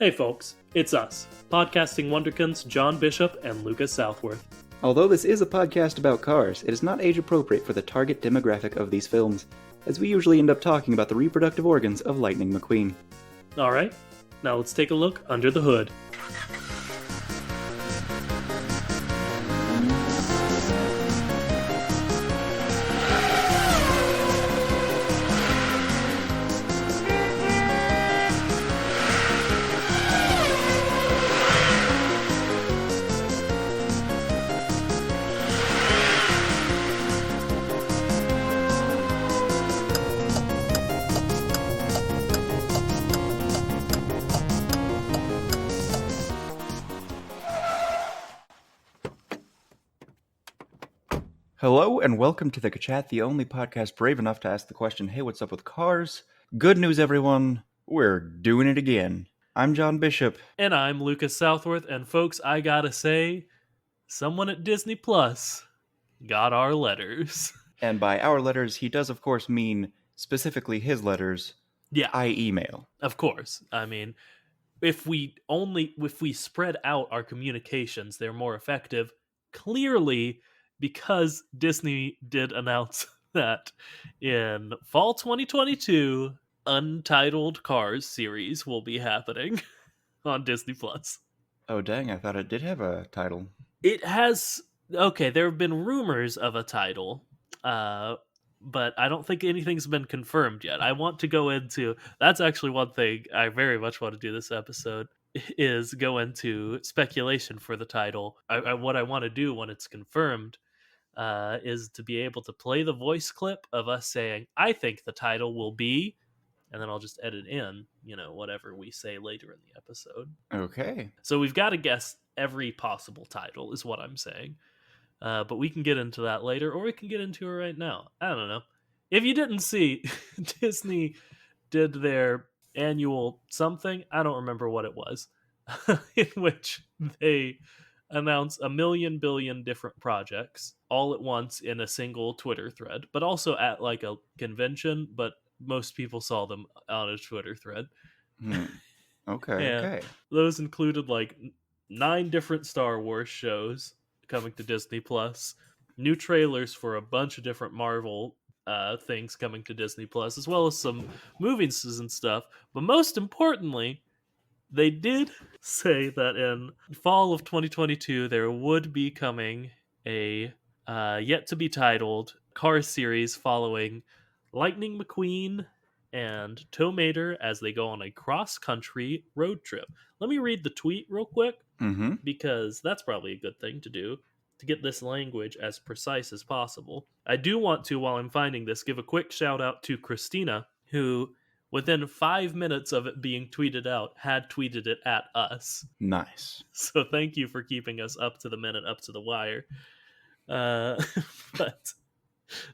Hey folks, it's us, podcasting wonderkins John Bishop and Lucas Southworth. Although this is a podcast about cars, it is not age appropriate for the target demographic of these films, as we usually end up talking about the reproductive organs of Lightning McQueen. Alright, now let's take a look under the hood. Hello and welcome to the Kachat, the only podcast brave enough to ask the question, hey, what's up with cars? Good news, everyone. We're doing it again. I'm John Bishop. And I'm Lucas Southworth, and folks, I gotta say, someone at Disney Plus got our letters. And by our letters, he does, of course, mean specifically his letters. Yeah. I email. Of course. I mean, if we spread out our communications, they're more effective. Clearly, because Disney did announce that in fall 2022, Untitled Cars series will be happening on Disney Plus. Oh, dang, I thought it did have a title. It has, okay, there have been rumors of a title, but I don't think anything's been confirmed yet. I want to go into, that's actually one thing I very much want to do this episode, is go into speculation for the title. What I want to do when it's confirmed is to be able to play the voice clip of us saying, I think the title will be, and then I'll just edit in, whatever we say later in the episode. Okay. So we've got to guess every possible title, is what I'm saying. But we can get into that later, or we can get into it right now. I don't know. If you didn't see, Disney did their annual something, I don't remember what it was, in which they announce 1 billion different projects all at once in a single Twitter thread, but also at like a convention, but most people saw them on a Twitter thread. Okay. Those included like 9 different Star Wars shows coming to Disney Plus, new trailers for a bunch of different Marvel things coming to Disney Plus, as well as some movies and stuff. But most importantly, they did say that in fall of 2022, there would be coming a yet-to-be-titled Cars series following Lightning McQueen and Tow Mater as they go on a cross-country road trip. Let me read the tweet real quick, because that's probably a good thing to do, to get this language as precise as possible. I do want to, while I'm finding this, give a quick shout-out to Christina, who, within 5 minutes of it being tweeted out, had tweeted it at us. Nice. So thank you for keeping us up to the minute, up to the wire. But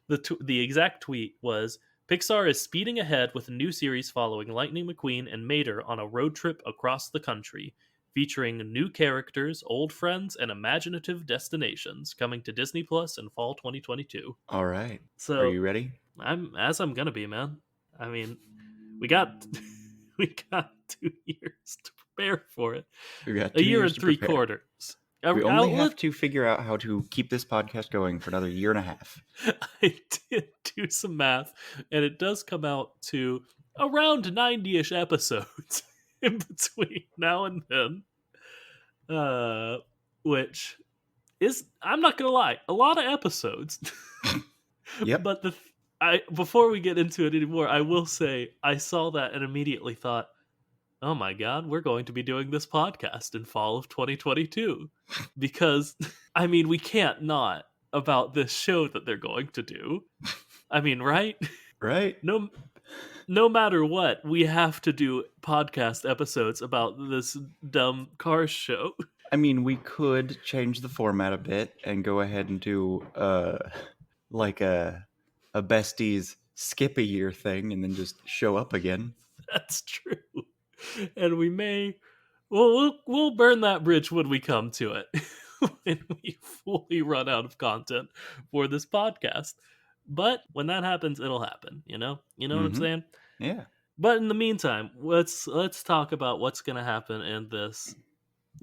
the exact tweet was, Pixar is speeding ahead with a new series following Lightning McQueen and Mater on a road trip across the country, featuring new characters, old friends, and imaginative destinations, coming to Disney Plus in fall 2022. All right. So, are you ready? I'm gonna be, man. I mean, we got 2 years to prepare for it. We got a year and 3 quarters. We only have to figure out how to keep this podcast going for another year and a half. I did do some math, and it does come out to around 90-ish episodes in between now and then. Which is, I'm not gonna lie, a lot of episodes. Yep. But before we get into it anymore, I will say I saw that and immediately thought, oh my god, we're going to be doing this podcast in fall of 2022. Because, I mean, we can't not about this show that they're going to do. I mean, right? Right. No matter what, we have to do podcast episodes about this dumb Cars show. I mean, we could change the format a bit and go ahead and do like a besties skip a year thing and then just show up again. That's true. And we may, we'll burn that bridge when we come to it, when we fully run out of content for this podcast. But when that happens, it'll happen, you know what I'm saying? Yeah. But in the meantime, let's talk about what's going to happen in this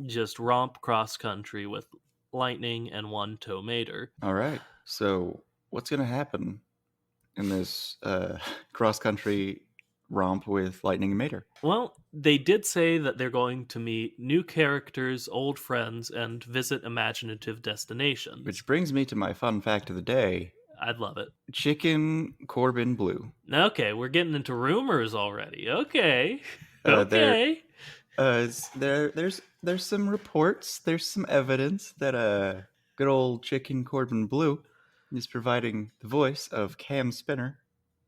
just romp cross country with Lightning and one Tow Mater. All right. So, what's going to happen in this cross country romp with Lightning and Mater? Well, they did say that they're going to meet new characters, old friends, and visit imaginative destinations. Which brings me to my fun fact of the day. I'd love it. Chicken Corbin Blue. Okay, we're getting into rumors already. Okay. There- Okay. There's some reports, there's some evidence that good old Chicken Corbin Blue is providing the voice of Cam Spinner,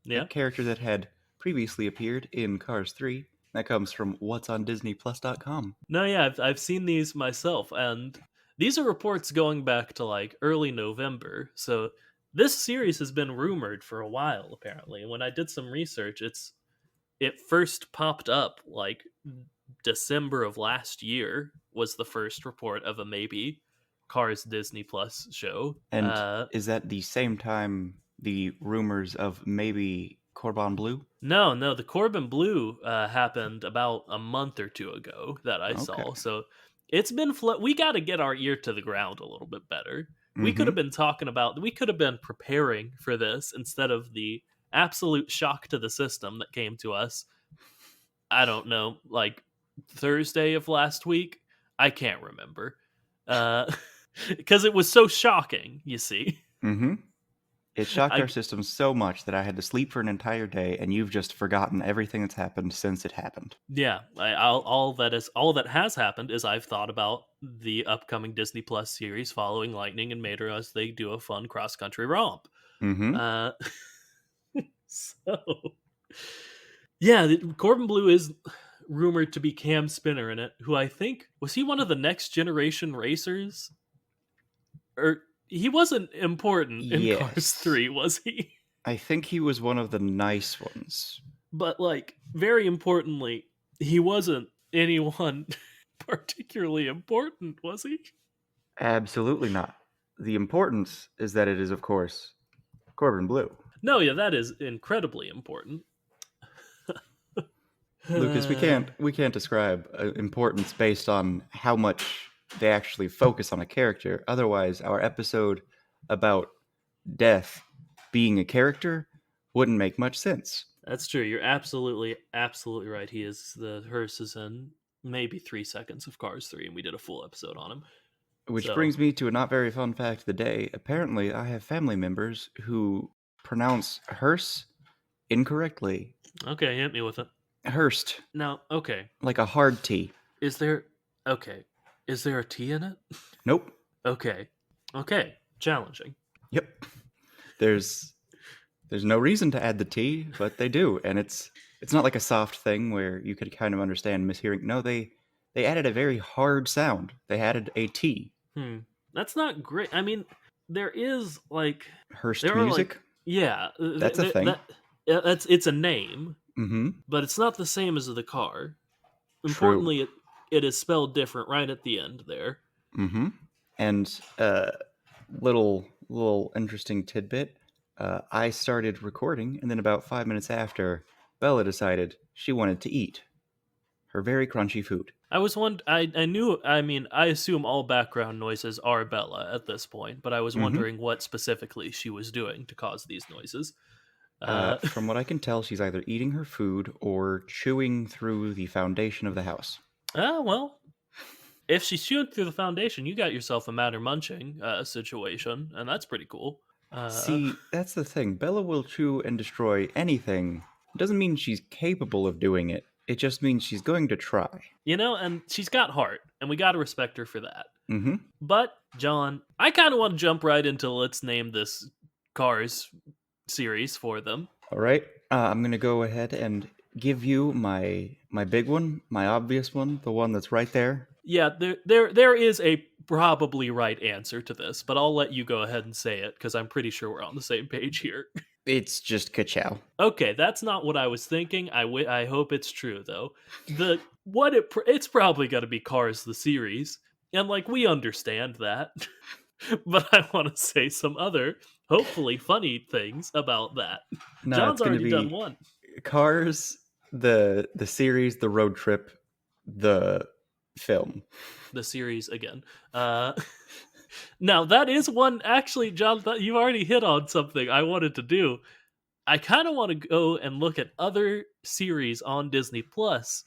Yeah. a character that had previously appeared in Cars 3. That comes from whatsondisneyplus.com. No, yeah, I've seen these myself, and these are reports going back to like early November. So this series has been rumored for a while, apparently. And when I did some research, it first popped up like December of last year was the first report of a maybe Cars Disney Plus show. And is that the same time the rumors of maybe Corbin Blue? No, the Corbin Blue happened about a month or two ago that I saw. Okay. So it's been we got to get our ear to the ground a little bit better. We could Mhm. have been we could have been preparing for this instead of the absolute shock to the system that came to us. I don't know, like Thursday of last week. I can't remember because it was so shocking. You see. Mm-hmm. It shocked I- our system so much that I had to sleep for an entire day, and you've just forgotten everything that's happened since it happened. Yeah, all that has happened is I've thought about the upcoming Disney Plus series following Lightning and Mater as they do a fun cross country romp. Mm-hmm. So yeah, Corbin Blue is rumored to be Cam Spinner in it, who I think was he one of the next generation racers, or he wasn't important in Cars Yes. 3, was he? I think he was one of the nice ones. But like very importantly, he wasn't anyone particularly important, was he? Absolutely not. The importance is that it is, of course, Corbin Blue. No, yeah, that is incredibly important. Lucas, we can't describe importance based on how much they actually focus on a character. Otherwise, our episode about death being a character wouldn't make much sense. That's true. You're absolutely right. He is the hearse is in maybe 3 seconds of Cars 3, and we did a full episode on him. Which brings me to a not very fun fact of the day. Apparently, I have family members who pronounce hearse incorrectly. Okay, hit me with it. Hearst. Now, okay. Like a hard T. Is there a T in it? Nope. Okay. Challenging. Yep. There's no reason to add the T, but they do, and it's not like a soft thing where you could kind of understand mishearing. No, they added a very hard sound. They added a T. That's not great. I mean, there is like Hearst music. Like, yeah, that's a thing. It's a name, mm-hmm. but it's not the same as the car. True. Importantly, it is spelled different right at the end there. Mm-hmm. And little interesting tidbit. I started recording, and then about 5 minutes after, Bella decided she wanted to eat her very crunchy food. I was I assume all background noises are Bella at this point, but I was wondering what specifically she was doing to cause these noises. From what I can tell, she's either eating her food or chewing through the foundation of the house. Well, if she's chewing through the foundation, you got yourself a matter munching situation, and that's pretty cool. See, that's the thing. Bella will chew and destroy anything. It doesn't mean she's capable of doing it. It just means she's going to try. And she's got heart, and we got to respect her for that. Mm-hmm. But, John, I kind of want to jump right into let's name this Cars series for them. All right. I'm going to go ahead and give you my big one, my obvious one, the one that's right there. Yeah, there is a probably right answer to this, but I'll let you go ahead and say it because I'm pretty sure we're on the same page here. It's just Ka-Chow. Okay, that's not what I was thinking. I hope it's true though. It's probably got to be Cars the series, and like we understand that, but I want to say some other hopefully funny things about that. No, John's already done one. Cars the series, the road trip, the film. The series again. Now that is one, actually, John, you've already hit on something I wanted to do. I kind of want to go and look at other series on Disney Plus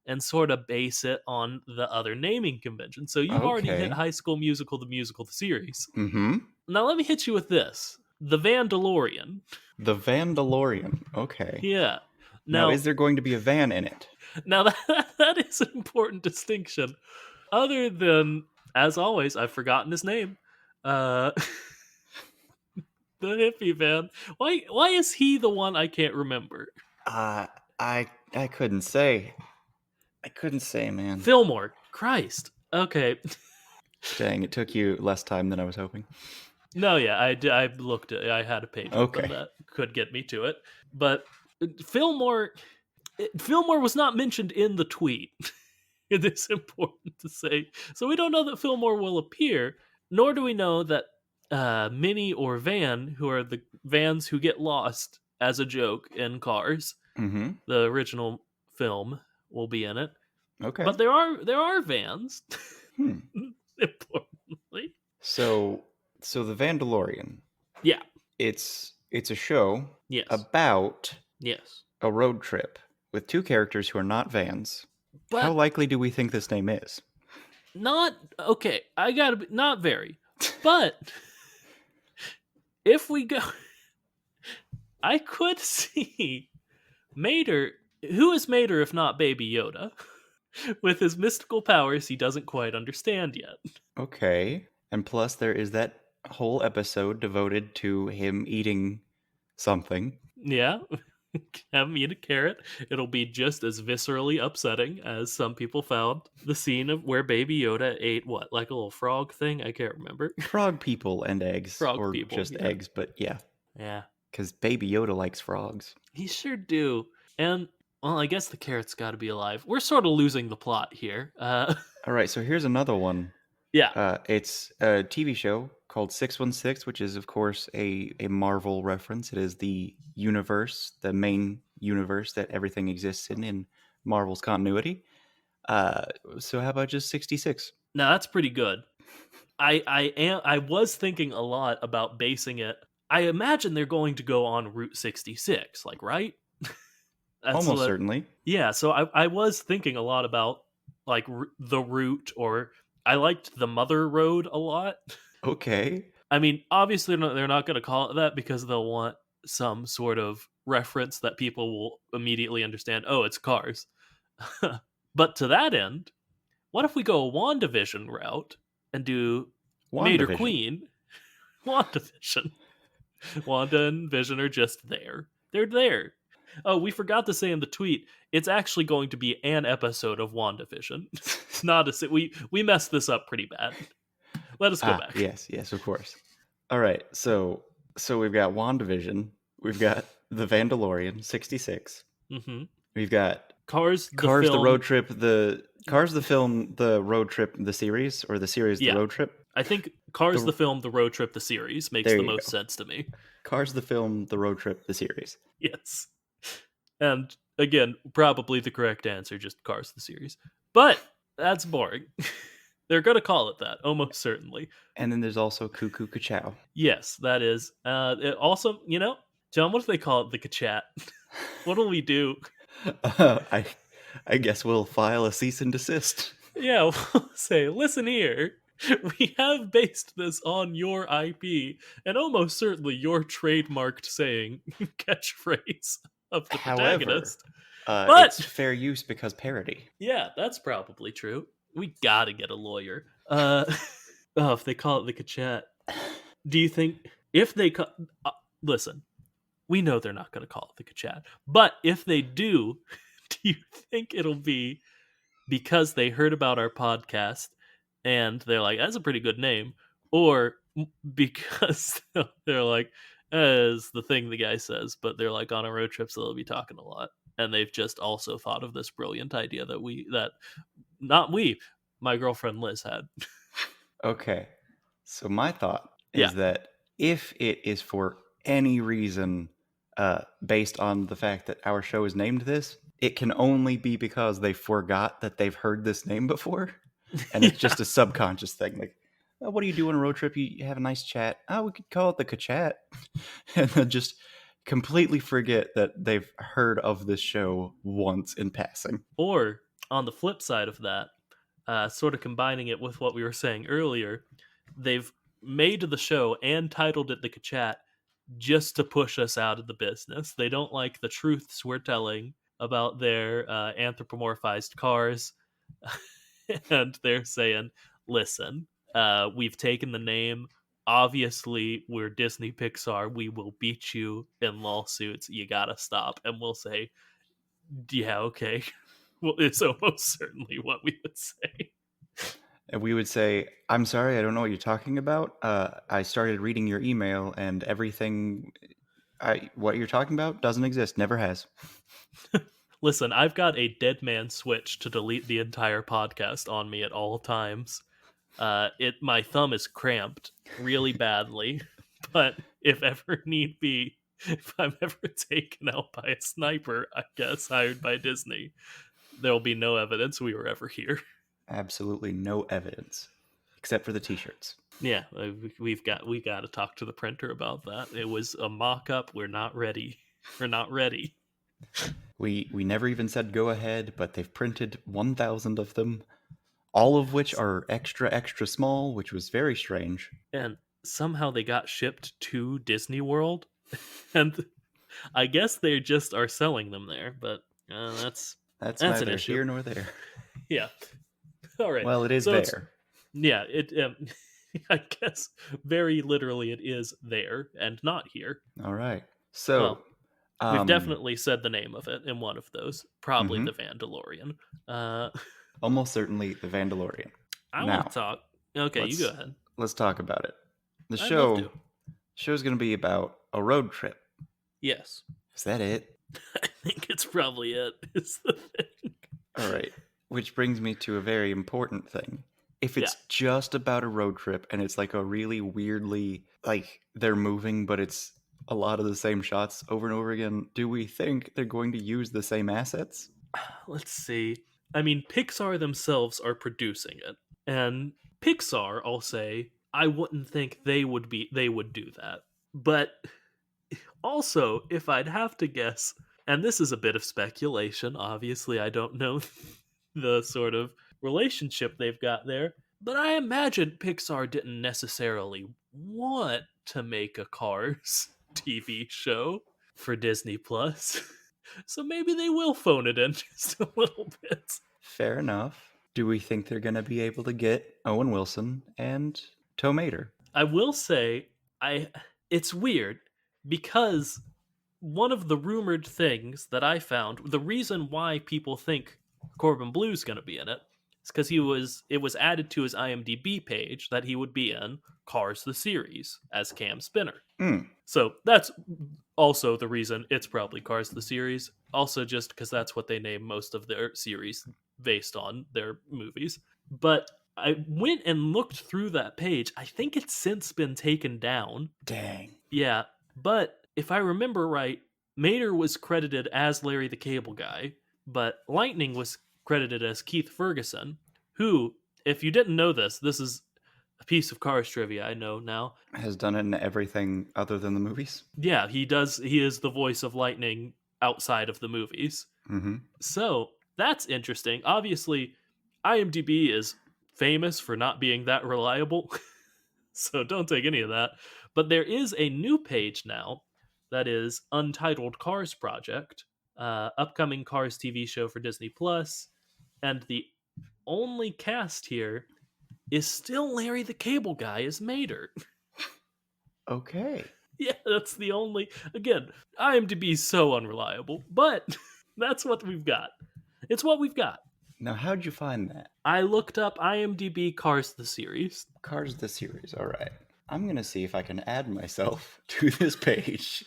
and sort of base it on the other naming convention. So you've already hit Okay. High School Musical, the series. Mm-hmm. Now let me hit you with this: The Vandalorian. The Vandalorian. Okay. Yeah. Now, Now, is there going to be a van in it? now that is an important distinction. Other than, as always, I've forgotten his name. Uh, the hippie man. Why is he the one I can't remember? I couldn't say. I couldn't say, man. Fillmore. Christ. Okay. Dang, it took you less time than I was hoping. No, yeah, I looked at. I had a page open Okay. that could get me to it, but Fillmore was not mentioned in the tweet. It is important to say. So we don't know that Fillmore will appear, nor do we know that Minnie or Van, who are the vans who get lost as a joke in Cars, Mm-hmm. the original film, will be in it. Okay. But there are vans. Hmm. Importantly, So the Vandalorian. yeah, It's a show yes, about yes. a road trip with two characters who are not vans. But How likely do we think this name is? not okay. I gotta be not very, but if we go, I could see Mater. Who is Mater if not Baby Yoda? With his mystical powers he doesn't quite understand yet. Okay. And plus, there is that whole episode devoted to him eating something. Yeah, have him eat a carrot. It'll be just as viscerally upsetting as some people found the scene of where Baby Yoda ate what, like a little frog thing? I can't remember. Frog people and eggs. Frog or people, just yeah. eggs, but yeah. Yeah, Because Baby Yoda likes frogs. he sure do. And well, I guess the carrot's got to be alive. We're sort of losing the plot here. All right, so here's another one. Yeah, It's a TV show called 616, which is, of course, a Marvel reference. It is the universe, the main universe that everything exists in Marvel's continuity. So how about just 66? now that's pretty good. I was thinking a lot about basing it. I imagine they're going to go on Route 66, like, right? That's Almost what. certainly. Yeah, so I was thinking a lot about like the route, or I liked the Mother Road a lot. Okay. I mean, obviously they're not going to call it that because they'll want some sort of reference that people will immediately understand. Oh, it's Cars. But to that end, what if we go a WandaVision route and do Mater WandaVision. Queen? WandaVision. Wanda and Vision are just there. They're there. Oh, we forgot to say in the tweet, it's actually going to be an episode of WandaVision. It's not a we messed this up pretty bad. Let us go back. Yes, of course. All right, so we've got WandaVision, we've got The Vandalorian, 66. Mm-hmm. We've got Cars, the Cars, film. the road trip, the Cars, the film, the road trip, the series, or the series, Yeah. the road trip. I think Cars, The- the film, the road trip, the series makes There the you most go. sense to me. Cars, the film, the road trip, the series. Yes. And again, probably the correct answer, just Cars, the series. But that's boring. They're going to call it that, almost certainly. And then there's also Cuckoo Ka-Chow. Yes, that is. It also, John, what if they call it the Kachat? What'll we do? I guess we'll file a cease and desist. Yeah, we'll say, listen here. We have based this on your IP, and almost certainly your trademarked saying, catchphrase of the However, protagonist. it's fair use because parody. Yeah, that's probably true. We gotta get a lawyer. If they call it the Kachat, do you think if they listen? We know they're not going to call it the Kachat, but if they do you think it'll be because they heard about our podcast and they're like, "That's a pretty good name," or because they're like, "Is the thing the guy says," but they're like on a road trip, so they'll be talking a lot, and they've just also thought of this brilliant idea that my girlfriend Liz had. Okay. So my thought is that if it is for any reason based on the fact that our show is named this, it can only be because they forgot that they've heard this name before, and it's Yeah. just a subconscious thing. Like, oh, what do you do on a road trip? You have a nice chat. Oh, we could call it the Kachat. And then just completely forget that they've heard of this show once in passing. Or on the flip side of that, sort of combining it with what we were saying earlier, they've made the show and titled it the Kachat just to push us out of the business. They don't like the truths we're telling about their anthropomorphized cars. And they're saying, listen, we've taken the name. Obviously, we're Disney Pixar. We will beat you in lawsuits. You gotta stop. And we'll say, yeah, okay. Well, it's almost certainly what we would say. And we would say, I'm sorry, I don't know what you're talking about. I started reading your email, and everything what you're talking about doesn't exist, never has. Listen, I've got a dead man switch to delete the entire podcast on me at all times. My thumb is cramped really badly, but if ever need be, if I'm ever taken out by a sniper, I guess hired by Disney, there'll be no evidence we were ever here. Absolutely no evidence, except for the t-shirts. Yeah, we got to talk to the printer about that. It was a mock-up. We're not ready. We're not ready. We never even said go ahead, but they've printed 1,000 of them, all of which are extra small, which was very strange. And somehow they got shipped to Disney World, and I guess they just are selling them there. But that's That's an neither issue. here nor there. Yeah. All right. Well, it is So there. yeah. It. I guess very literally, it is there and not here. All right. So, Well, we've definitely said the name of it in one of those. Probably Mhm. the Vandalorian. almost certainly the Vandalorian. I Now, want to talk. Okay, you go ahead. Let's talk about it. The I'd love to. show's going to be about a road trip. Yes. Is that it? I think it's probably it. It's the thing. All right. Which brings me to a very important thing. If it's just about a road trip and it's like a really weirdly, like they're moving, but it's a lot of the same shots over and over again, do we think they're going to use the same assets? Let's see. I mean, Pixar themselves are producing it. And Pixar, I'll say, I wouldn't think they would do that. But also, if I'd have to guess, and this is a bit of speculation, obviously I don't know the sort of relationship they've got there, but I imagine Pixar didn't necessarily want to make a Cars TV show for Disney Plus. So maybe they will phone it in just a little bit. Fair enough. Do we think they're going to be able to get Owen Wilson and Tow Mater? I will say, it's weird because one of the rumored things that I found, the reason why people think Corbin Blue's going to be in it, is because it was added to his IMDb page that he would be in Cars the series as Cam Spinner. So that's also the reason it's probably Cars the series. Also, just because that's what they name most of their series based on their movies. But I went and looked through that page. I think it's since been taken down. Dang. Yeah, but if I remember right, Mater was credited as Larry the Cable Guy, but Lightning was credited as Keith Ferguson, who, if you didn't know this is a piece of Cars trivia I know now. Has done it in everything other than the movies? Yeah, he does. He is the voice of Lightning outside of the movies. Mm-hmm. So that's interesting. Obviously, IMDb is famous for not being that reliable, so don't take any of that. But there is a new page now that is Untitled Cars Project, upcoming Cars TV show for Disney Plus, and the only cast here is still Larry the Cable Guy as Mater. Okay. Yeah, that's the only. Again, IMDb is so unreliable, but that's what we've got. It's what we've got. Now, how'd you find that? I looked up IMDb Cars the series. Cars the series, all right. I'm going to see if I can add myself to this page.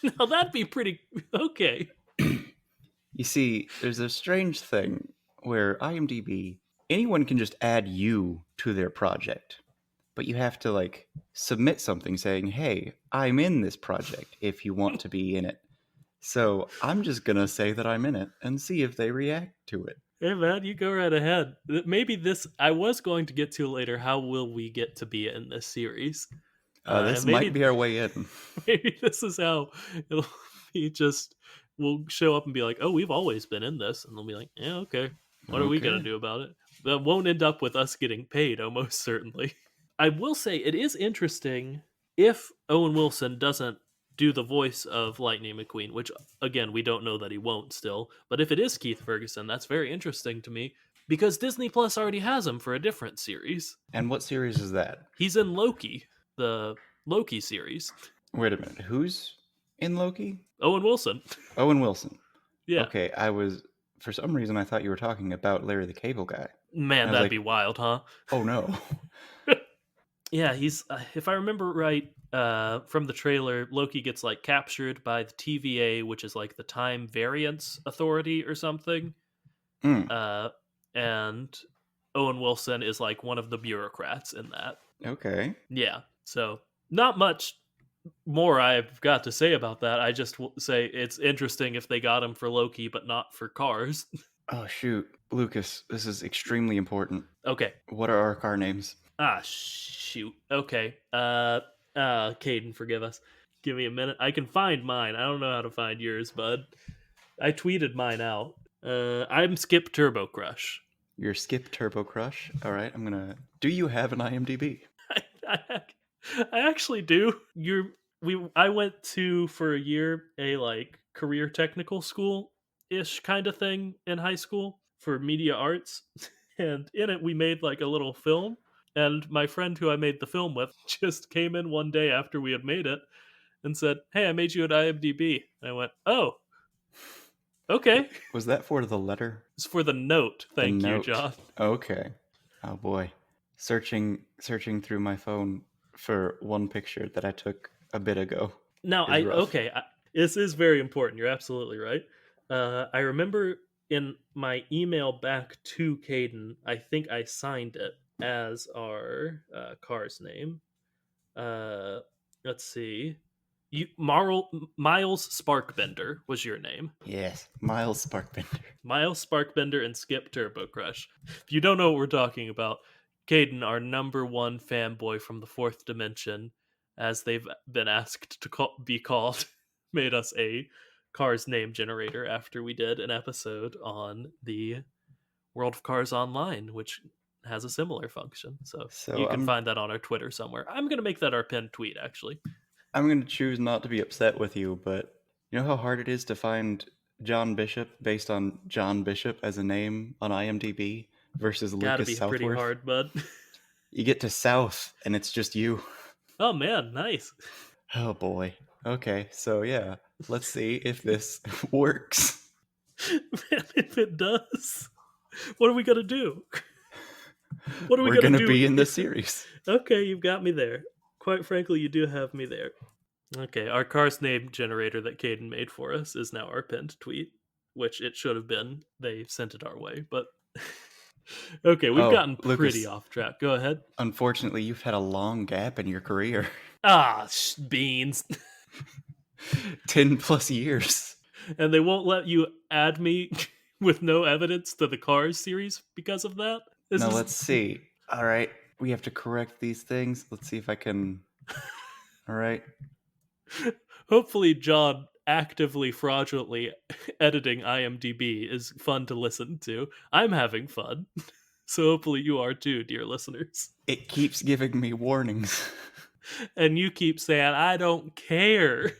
Now, that'd be pretty. Okay. You see, there's a strange thing where IMDb, anyone can just add you to their project. But you have to, submit something saying, hey, I'm in this project if you want to be in it. So I'm just gonna say that I'm in it and see if they react to it. Hey man, you go right ahead. Maybe this I was going to get to later. How will we get to be in this series? This And might maybe be our way in. maybe this is how it'll be. Just we'll show up and be like, "Oh, we've always been in this," and they'll be like, "Yeah, okay. What are we gonna Okay. do about it?" That won't end up with us getting paid, almost certainly. I will say it is interesting if Owen Wilson doesn't do the voice of Lightning McQueen, which again we don't know that he won't still. But if it is Keith Ferguson, that's very interesting to me because Disney Plus already has him for a different series. And what series is that? He's in Loki, the Loki series. Wait a minute. Who's in Loki? Owen Wilson. Owen Wilson. Yeah. Okay, for some reason, I thought you were talking about Larry the Cable Guy. Man, I was that'd like, be wild, huh? oh no. Yeah, he's if I remember right from the trailer, Loki gets like captured by the TVA, which is like the Time Variance Authority or something. Mm, And Owen Wilson is like one of the bureaucrats in that. okay. Yeah, so not much more I've got to say about that. I just say it's interesting if they got him for Loki, but not for Cars. Oh shoot, Lucas, this is extremely important. Okay. What are our car names? Ah, shoot. Okay. Caden, forgive us. Give me a minute. I can find mine. I don't know how to find yours, bud. I tweeted mine out. I'm Skip Turbo Crush. Your Skip Turbo Crush. All right, I'm gonna. Do you have an IMDb? I, I actually do. I went to for a year a like career technical school ish kind of thing in high school for media arts, and in it we made like a little film. And my friend who I made the film with just came in one day after we had made it and said, "Hey, I made you an IMDb." And I went, "Oh, okay." Was that for the letter? It's for the note. The Thank you, note. John. Okay. Oh boy. Searching through my phone for one picture that I took a bit ago. Now, Is rough. this is very important. You're absolutely right. I remember in my email back to Caden, I think I signed it as our car's name. Let's see. Miles Sparkbender was your name. Yes, Miles Sparkbender. Miles Sparkbender and Skip Turbo Crush. If you don't know what we're talking about, Caden, our number one fanboy from the fourth dimension, as they've been asked to be called, made us a Cars name generator after we did an episode on the World of Cars Online, which has a similar function. So you can find that on our Twitter somewhere. I'm going to make that our pinned tweet, actually. I'm going to choose not to be upset with you, but you know how hard it is to find John Bishop based on John Bishop as a name on IMDb versus Gotta Lucas be Southworth? pretty hard, bud. You get to South, and it's just you. Oh, man, nice. Oh, boy. Okay, so yeah, let's see if this works. Man, if it does, what are we going to do? What are we We're going to gonna do? be in this series. Okay, you've got me there. Quite frankly, you do have me there. Okay, our car's name generator that Caden made for us is now our pinned tweet, which it should have been. They sent it our way, but okay, we've gotten pretty Lucas, off track. Go ahead. Unfortunately, you've had a long gap in your career. Ah, beans. 10 plus years. And they won't let you add me with no evidence to the Cars series because of that? Let's see. All right, we have to correct these things. Let's see if I can. All right. Hopefully, John actively, fraudulently editing IMDb is fun to listen to. I'm having fun. So hopefully you are too, dear listeners. It keeps giving me warnings. And you keep saying, I don't care.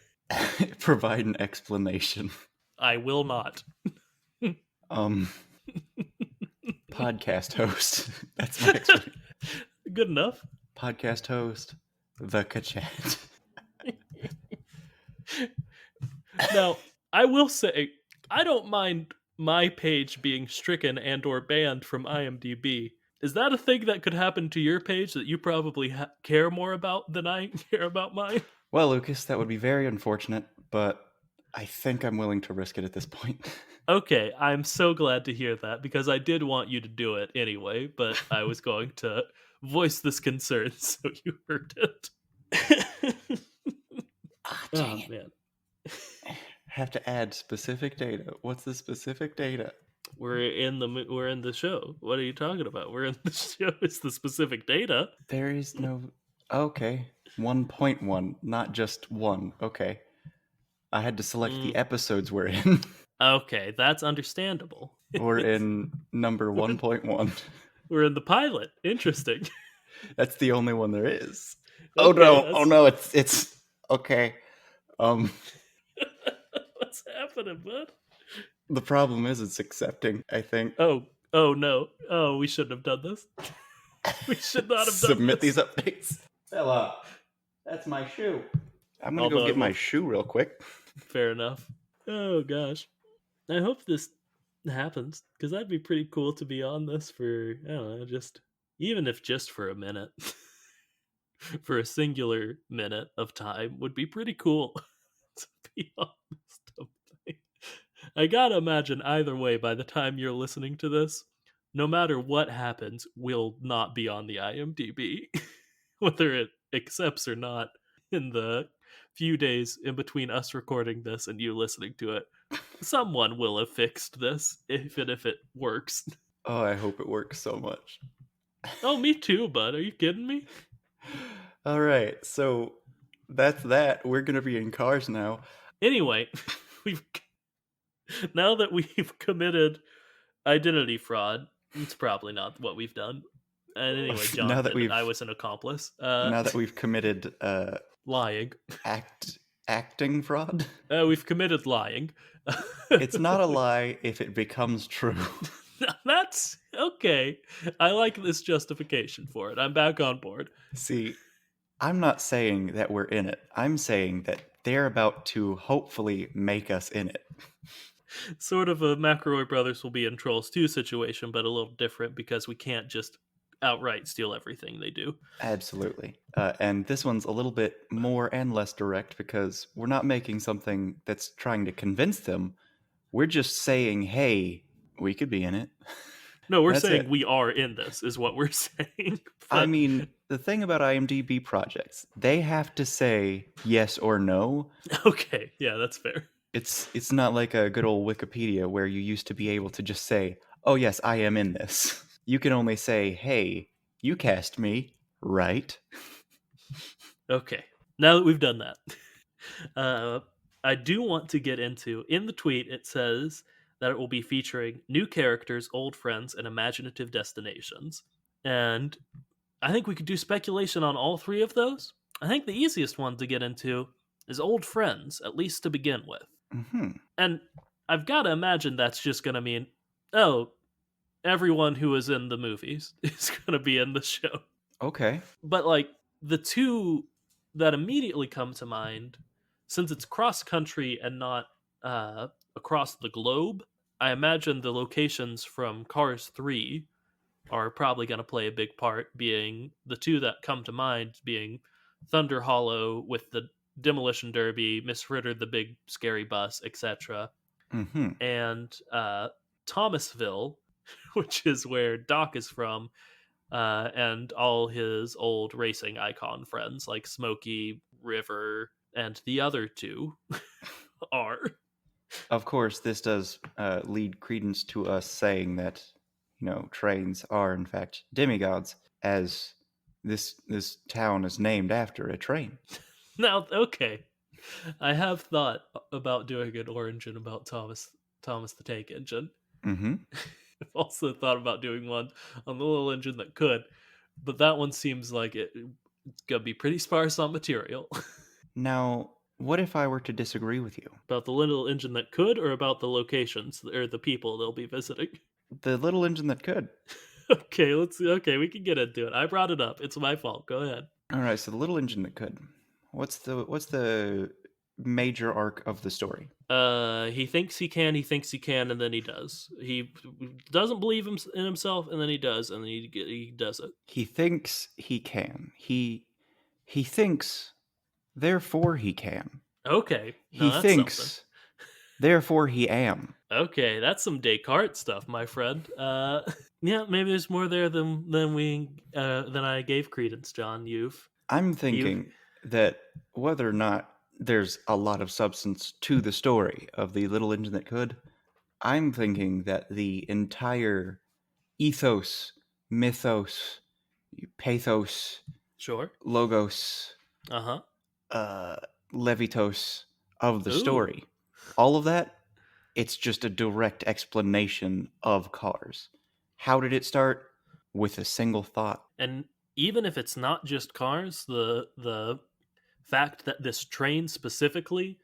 Provide an explanation. I will not. Podcast host. That's my explanation. Good enough. Podcast host, the Kachat. Now, I will say, I don't mind my page being stricken and or banned from IMDb. Is that a thing that could happen to your page that you probably care more about than I care about mine? Well, Lucas, that would be very unfortunate, but I think I'm willing to risk it at this point. Okay, I'm so glad to hear that because I did want you to do it anyway, but I was going to voice this concern so you heard it. Dang it. Man. Have to add specific data. What's the specific data? We're in the show. What are you talking about? We're in the show. It's the specific data. There is no. Okay. 1.1, not just one. Okay. I had to select the episodes we're in. Okay, that's understandable. We're in number 1.1. We're in the pilot. Interesting. That's the only one there is. Okay, Oh no! that's... Oh no! It's okay. What's happening, bud? The problem is it's accepting, I think. Oh no. Oh, we shouldn't have done this. We should not have done Submit this. these updates. Fella, that's my shoe. I'm gonna go Although I get my will- shoe real quick. Fair enough. Oh gosh. I hope this happens, because that'd be pretty cool to be on this for, I don't know, just even if just for a minute. For a singular minute of time would be pretty cool to be on this dumb thing. I gotta imagine either way, by the time you're listening to this, no matter what happens, we'll not be on the IMDb. Whether it accepts or not in the few days in between us recording this and you listening to it, someone will have fixed this, even if it works. Oh, I hope it works so much. Oh, me too, bud. Are you kidding me? All right, so that's that. We're gonna be in cars now. Anyway, now that we've committed identity fraud, it's probably not what we've done. And anyway, John, Now that I was an accomplice. Now that we've committed lying, acting fraud. We've committed lying. It's not a lie if it becomes true. That's okay. I like this justification for it. I'm back on board. See, I'm not saying that we're in it. I'm saying that they're about to hopefully make us in it. Sort of a McElroy Brothers will be in Trolls 2 situation, but a little different because we can't just outright steal everything they do. Absolutely. And this one's a little bit more and less direct because we're not making something that's trying to convince them. We're just saying, hey, we could be in it. No, we're saying we are in this, is what we're saying. I mean, the thing about IMDb projects, they have to say yes or no. Okay, yeah, that's fair. It's not like a good old Wikipedia where you used to be able to just say, oh yes, I am in this. You can only say, hey, you cast me, right? Okay, now that we've done that, I do want to get into, in the tweet, it says that it will be featuring new characters, old friends, and imaginative destinations. And I think we could do speculation on all three of those. I think the easiest one to get into is old friends, at least to begin with. Mm-hmm. And I've got to imagine that's just going to mean, oh, everyone who was in the movies is going to be in the show. Okay. But like the two that immediately come to mind, since it's cross country and not across the globe, I imagine the locations from Cars 3 are probably going to play a big part, being the two that come to mind being Thunder Hollow with the Demolition Derby, Miss Ritter, the big scary bus, etc. Mm-hmm. And Thomasville, which is where Doc is from, and all his old racing icon friends like Smokey, River, and the other two are. Of course, this does lead credence to us saying that, trains are in fact demigods, as this town is named after a train. Now, okay, I have thought about doing an origin about Thomas the Tank Engine. Mm-hmm. I've also thought about doing one on the little engine that could, but that one seems like it's gonna be pretty sparse on material. Now, what if I were to disagree with you? About the little engine that could, or about the locations or the people they'll be visiting? The little engine that could. Okay, we can get into it. I brought it up. It's my fault. Go ahead. All right, so the little engine that could. What's the major arc of the story? He thinks he can, and then he does. He doesn't believe in himself, and then he does, and then he does it. He thinks he can. He thinks, therefore he can. Okay. No, he thinks, something. Therefore he am. Okay, that's some Descartes stuff, my friend. Yeah, maybe there's more there than I gave credence, John. I'm thinking that whether or not there's a lot of substance to the story of the little engine that could. I'm thinking that the entire ethos, mythos, pathos, Sure. logos, Uh-huh. uh, levitos of the Ooh. story, all of that, it's just a direct explanation of Cars. How did it start? With a single thought. And even if it's not just Cars, the fact that this train specifically,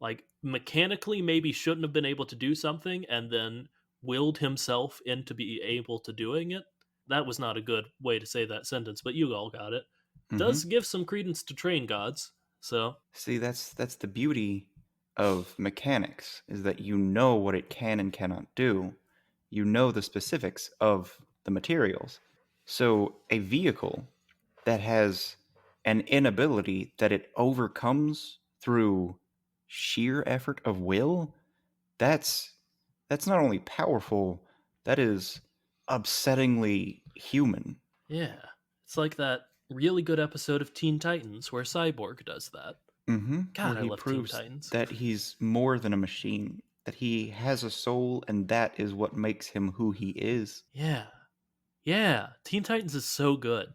like mechanically maybe shouldn't have been able to do something and then willed himself into be able to doing it. That was not a good way to say that sentence, but you all got it. Mm-hmm. Does give some credence to train gods. So See, that's the beauty of mechanics, is that you know what it can and cannot do. You know the specifics of the materials. So a vehicle that has an inability that it overcomes through sheer effort of will, that's that's not only powerful, that is upsettingly human. yeah, it's like that really good episode of Teen Titans where Cyborg does that. Mm-hmm. God, Where I he love Teen proves Titans. that he's more than a machine, that he has a soul, and that is what makes him who he is. Yeah. Yeah, Teen Titans is so good.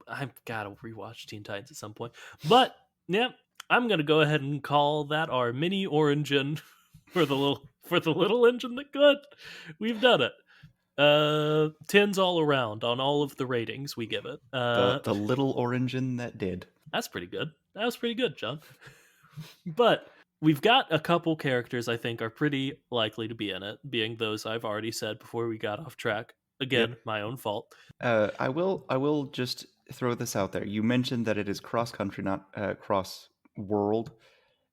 I've got to rewatch Teen Titans at some point. But yeah, I'm gonna go ahead and call that our mini origin for the little engine that could. We've done it. Tens all around on all of the ratings we give it. The little origin that did. That's pretty good. That was pretty good, John. But we've got a couple characters I think are pretty likely to be in it, being those I've already said before we got off track. Again, Yep. my own fault. I will just throw this out there. You mentioned that it is cross country, not cross world,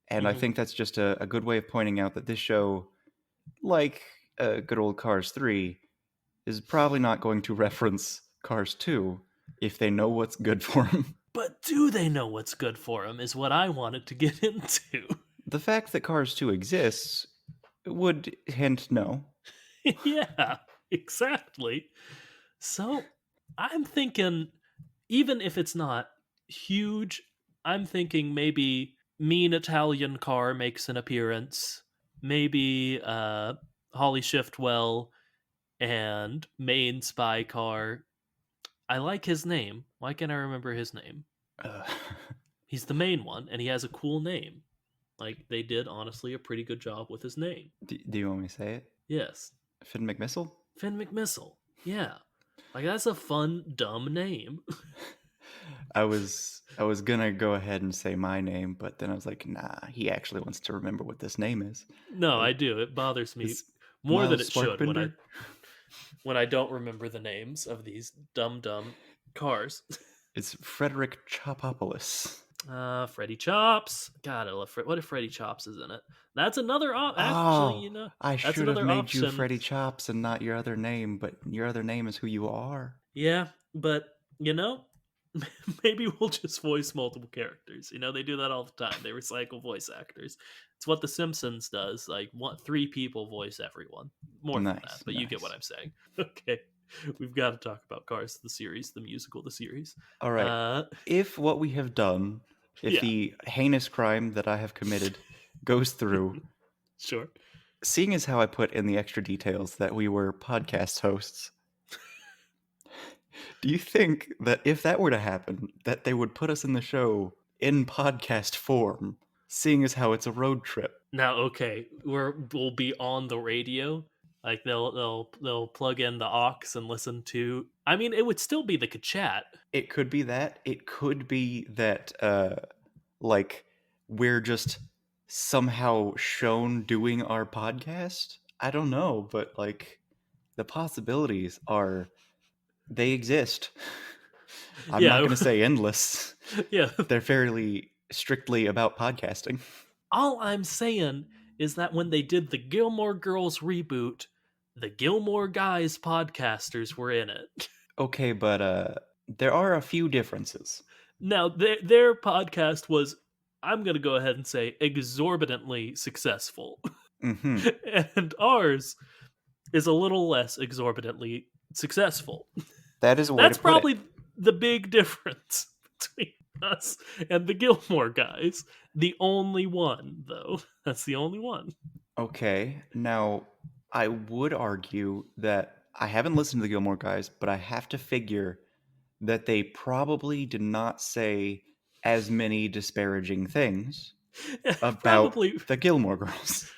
and I Mhm. think that's just a good way of pointing out that this show, like good old Cars 3, is probably not going to reference Cars 2 if they know what's good for them. But do they know what's good for them is what I wanted to get into. The fact that Cars 2 exists would hint no. Yeah, exactly. So I'm thinking, even if it's not huge, I'm thinking maybe Mean Italian Car makes an appearance. Maybe Holly Shiftwell and Main Spy Car. I like his name. Why can't I remember his name? Uh, He's the main one, and he has a cool name. Like, they did, honestly, a pretty good job with his name. do you want me to say it? Yes. Finn McMissile? Finn McMissile. Yeah. Like, that's a fun, dumb name. I was gonna go ahead and say my name, but then I was like, nah, he actually wants to remember what this name is. No, I Like, do. It bothers me is more than Miles it should Sparkbender? when I don't remember the names of these dumb cars. It's Frederick Chopopoulos. Freddy Chops. God, I love what if Freddy Chops is in it? That's another actually, Oh, I that's should have another made you option. Freddie Chops and not your other name, but your other name is who you are. Yeah, but maybe we'll just voice multiple characters. They do that all the time. They recycle voice actors. It's what The Simpsons does. Like, three people voice everyone. More than that, Nice, but you get what nice. I'm saying. Okay, we've got to talk about Cars, the series, the musical, the series. All right. Uh, If what we have done, if yeah, the heinous crime that I have committed goes through, sure. seeing as how I put in the extra details that we were podcast hosts, do you think that if that were to happen, that they would put us in the show in podcast form, seeing as how it's a road trip? Now, okay, we'll be on the radio. Like they'll plug in the aux and listen to. I mean, it would still be the chat. It could be that. It could be that, like, we're just somehow shown doing our podcast. I don't know, but like, the possibilities are, they exist. I'm not Yeah, going to say endless. yeah. They're fairly strictly about podcasting. All I'm saying is that when they did the Gilmore Girls reboot, the Gilmore Guys podcasters were in it. Okay, but there are a few differences. Now, their podcast was, I'm going to go ahead and say, exorbitantly successful. Mm-hmm. And ours is a little less exorbitantly successful. That is a way to That's put it. probably the big difference between. Us and the Gilmore Guys. The only one, though. That's the only one. Okay, now I would argue that I haven't listened to the Gilmore Guys, but I have to figure that they probably did not say as many disparaging things about Probably. the Gilmore Girls.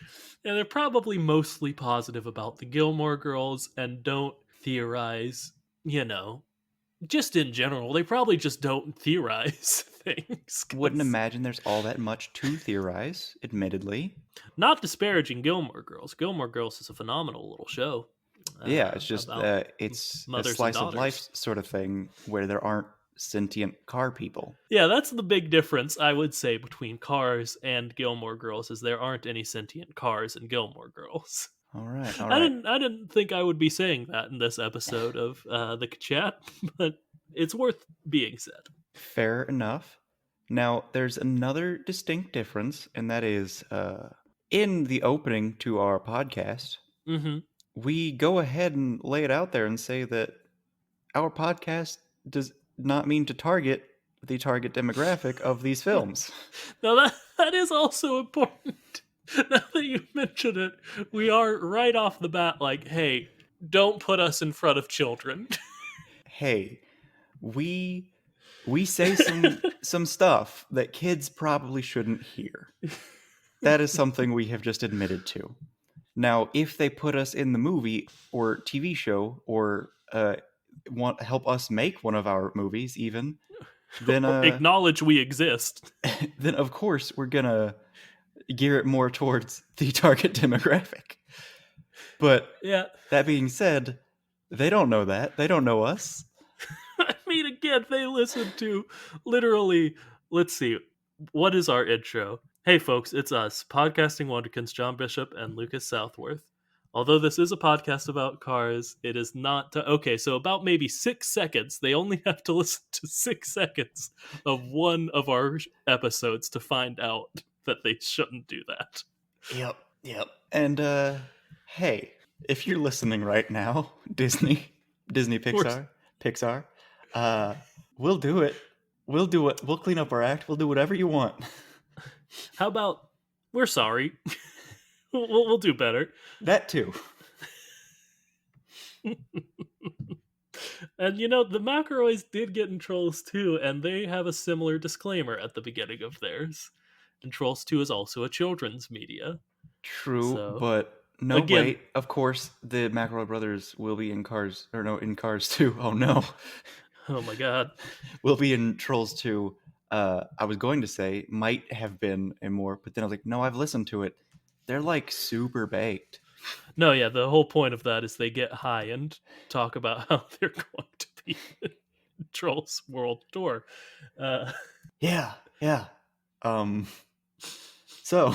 Yeah, they're probably mostly positive about the Gilmore Girls and don't theorize, just in general. They probably just don't theorize things. Wouldn't imagine there's all that much to theorize, admittedly. Not disparaging Gilmore Girls. Gilmore Girls is a phenomenal little show. Yeah, it's just About it's a mothers and slice of daughters. life sort of thing where there aren't sentient car people. Yeah, that's the big difference, I would say, between Cars and Gilmore Girls, is there aren't any sentient cars in Gilmore Girls. All right, all I right. didn't think I would be saying that in this episode of the chat, but it's worth being said. Fair enough. Now, there's another distinct difference, and that is in the opening to our podcast, Mm-hmm. we go ahead and lay it out there and say that our podcast does not mean to target the target demographic of these films. Now that is also important. Now that you mention it, we are right off the bat like, hey, don't put us in front of children. Hey, we say some stuff that kids probably shouldn't hear. That is something we have just admitted to. Now, if they put us in the movie or TV show or want to help us make one of our movies even, then Acknowledge we exist. then of course we're gonna gear it more towards the target demographic. But Yeah. that being said, they don't know that. They don't know us. I mean, again, they listen to literally, let's see, what is our intro? Hey, folks, it's us, Podcasting Wonderkins, John Bishop and Lucas Southworth. Although this is a podcast about cars, it is not... Okay, so about maybe 6 seconds. They only have to listen to 6 seconds of one of our episodes to find out that they shouldn't do that. Yep. And, hey, if you're listening right now, Disney, Pixar, we'll do it. We'll do it. We'll clean up our act. We'll do whatever you want. How about, we're sorry. We'll do better. That too. And the McElroys did get in Trolls 2, and they have a similar disclaimer at the beginning of theirs. And Trolls 2 is also a children's media. True, So, but no, again- wait. Of course, the McElroy brothers will be in Cars, or no, in Cars 2. Oh no. Oh my god. Will be in Trolls 2. I was going to say might have been in more, but then I was like, no, I've listened to it. They're like super baked. No, yeah, the whole point of that is they get high and talk about how they're going to be in Trolls World Tour. Yeah. So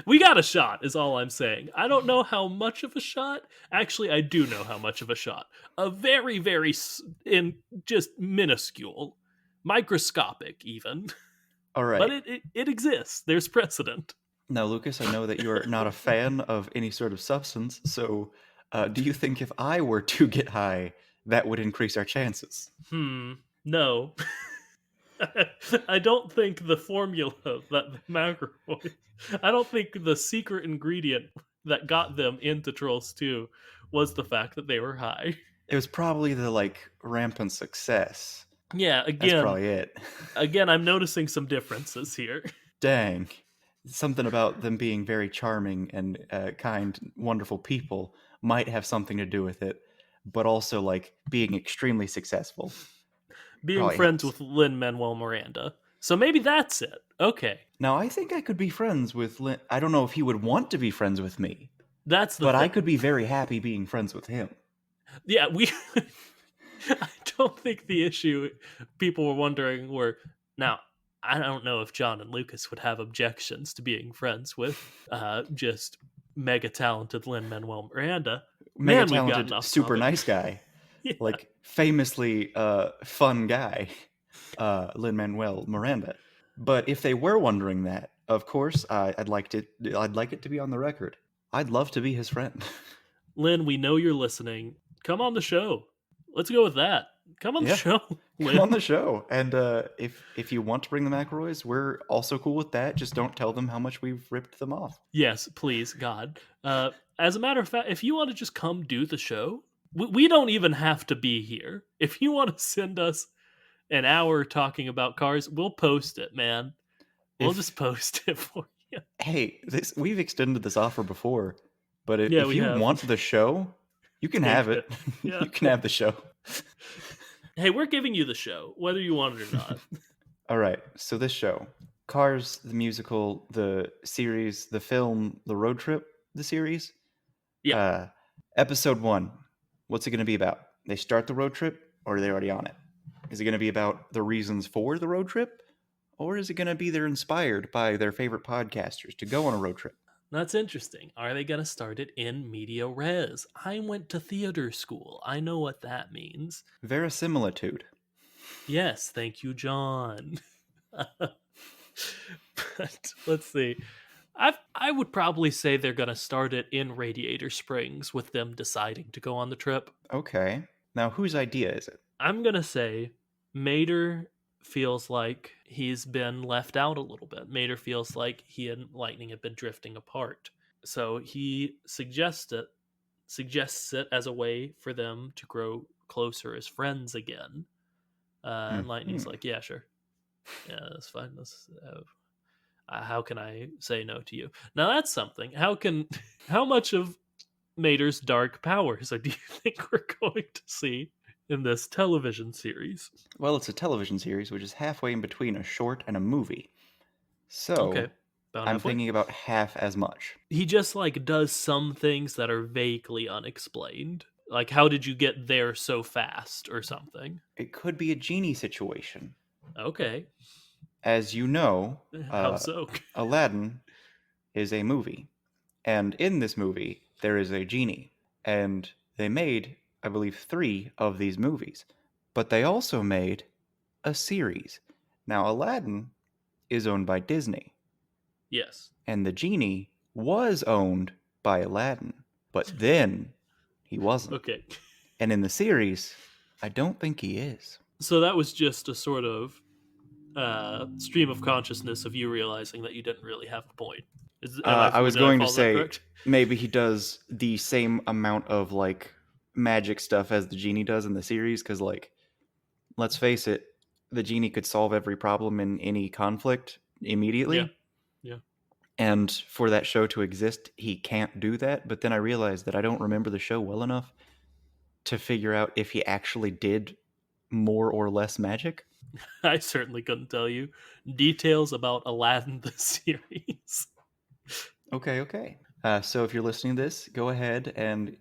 We got a shot, is all I'm saying. I don't know how much of a shot. Actually, I do know how much of a shot. A very, very, just minuscule, microscopic even. all right. But it exists. There's precedent. Now, Lucas, I know that you're not a fan of any sort of substance, so do you think if I were to get high, that would increase our chances? No. I don't think the formula that the McElroy... I don't think the secret ingredient that got them into Trolls 2 was the fact that they were high. It was probably the, rampant success. Yeah, That's again, probably it. Again, I'm noticing some differences here. Dang. Something about them being very charming and kind, wonderful people might have something to do with it, but also, being extremely successful. Being Probably friends helps. with Lin-Manuel Miranda. So maybe that's it. Okay. Now, I think I could be friends with Lin. I don't know if he would want to be friends with me, That's the but I thing. could be very happy being friends with him. Yeah, I don't think the issue people were wondering were... Now, I don't know if John and Lucas would have objections to being friends with just mega talented Lin-Manuel Miranda. Mega Man, we've gotten talented, off super topic. nice guy. Yeah. Famously fun guy, Lin-Manuel Miranda. But if they were wondering that, of course, I'd like it to be on the record. I'd love to be his friend. Lin, we know you're listening. Come on the show. Let's go with that. Come on the Yeah. show. Come on the show. And if you want to bring the McElroys, we're also cool with that. Just don't tell them how much we've ripped them off. Yes, please, God. As a matter of fact, if you want to just come do the show, we don't even have to be here. If you want to send us an hour talking about cars, we'll post it, man. We'll just post it for you. Hey, we've extended this offer before, but Yeah, if we you have. want the show, you can Take have it. Yeah. You can have the show. Hey, we're giving you the show, whether you want it or not. All right. So this show, Cars, the musical, the series, the film, the road trip, the series. Yeah. Episode 1. What's it going to be about? They start the road trip, or are they already on it? Is it going to be about the reasons for the road trip? Or is it going to be they're inspired by their favorite podcasters to go on a road trip? That's interesting. Are they going to start it in media res? I went to theater school. I know what that means. Verisimilitude. Yes, thank you, John. But let's see. I would probably say they're going to start it in Radiator Springs with them deciding to go on the trip. Okay. Now, whose idea is it? I'm going to say Mater feels like he's been left out a little bit. Mater feels like he and Lightning have been drifting apart. So he suggests it as a way for them to grow closer as friends again. And Lightning's like, yeah, sure. Yeah, that's fine. How can I say no to you? Now that's something. How much of Mater's dark powers do you think we're going to see in this television series? Well, it's a television series, which is halfway in between a short and a movie. So, Okay, about I'm halfway. thinking about half as much. He just does some things that are vaguely unexplained. Like, how did you get there so fast or something? It could be a genie situation. Okay. As you know, How so? Aladdin is a movie. And in this movie, there is a genie. And they made, I believe, 3 of these movies. But they also made a series. Now, Aladdin is owned by Disney. Yes. And the genie was owned by Aladdin. But then he wasn't. Okay. And in the series, I don't think he is. So that was just a sort of stream of consciousness of you realizing that you didn't really have a point. I was going to say correct? maybe he does the same amount of magic stuff as the genie does in the series, because let's face it, the genie could solve every problem in any conflict immediately. Yeah. And for that show to exist, he can't do that. But then I realized that I don't remember the show well enough to figure out if he actually did more or less magic. I certainly couldn't tell you details about Aladdin the series. Okay. So if you're listening to this, go ahead and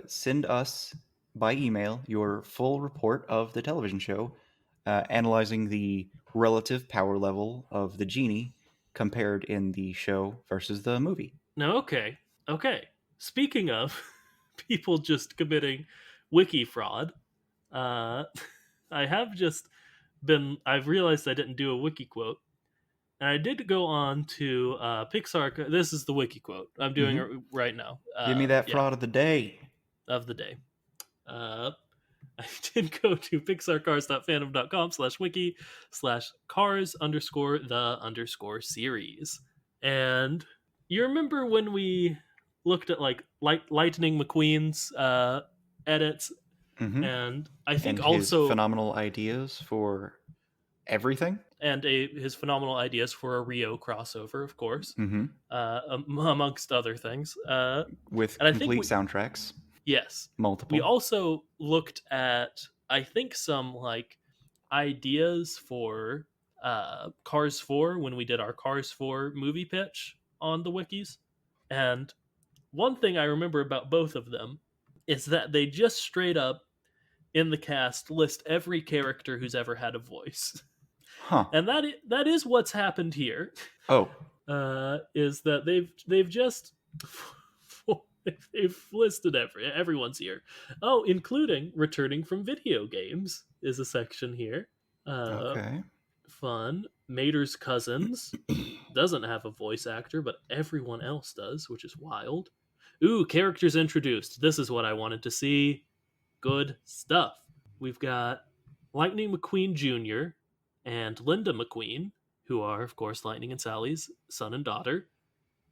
send us by email your full report of the television show, analyzing the relative power level of the genie compared in the show versus the movie. No, okay. Speaking of people just committing wiki fraud, I've realized I didn't do a wiki quote. And I did go on to Pixar. This is the wiki quote. I'm doing it right now. Give me that fraud of the day. Of the day. I did go to pixarcars.fandom.com/wiki/cars_the_series. And you remember when we looked at Lightning McQueen's edits? And I think and also his phenomenal ideas for everything, and his phenomenal ideas for a Rio crossover, of course, amongst other things, with and complete soundtracks. Yes, multiple. We also looked at, I think, some ideas for Cars 4 when we did our Cars 4 movie pitch on the wikis. And one thing I remember about both of them is that they just straight up in the cast list every character who's ever had a voice. And that is what's happened here. Is that they've just they've listed everyone's here. Oh, including returning from video games is a section here. Okay. Fun. Mater's cousins doesn't have a voice actor, but everyone else does, which is wild. Ooh, characters introduced. This is what I wanted to see. Good stuff. We've got Lightning McQueen Jr. and Linda McQueen, who are, of course, Lightning and Sally's son and daughter,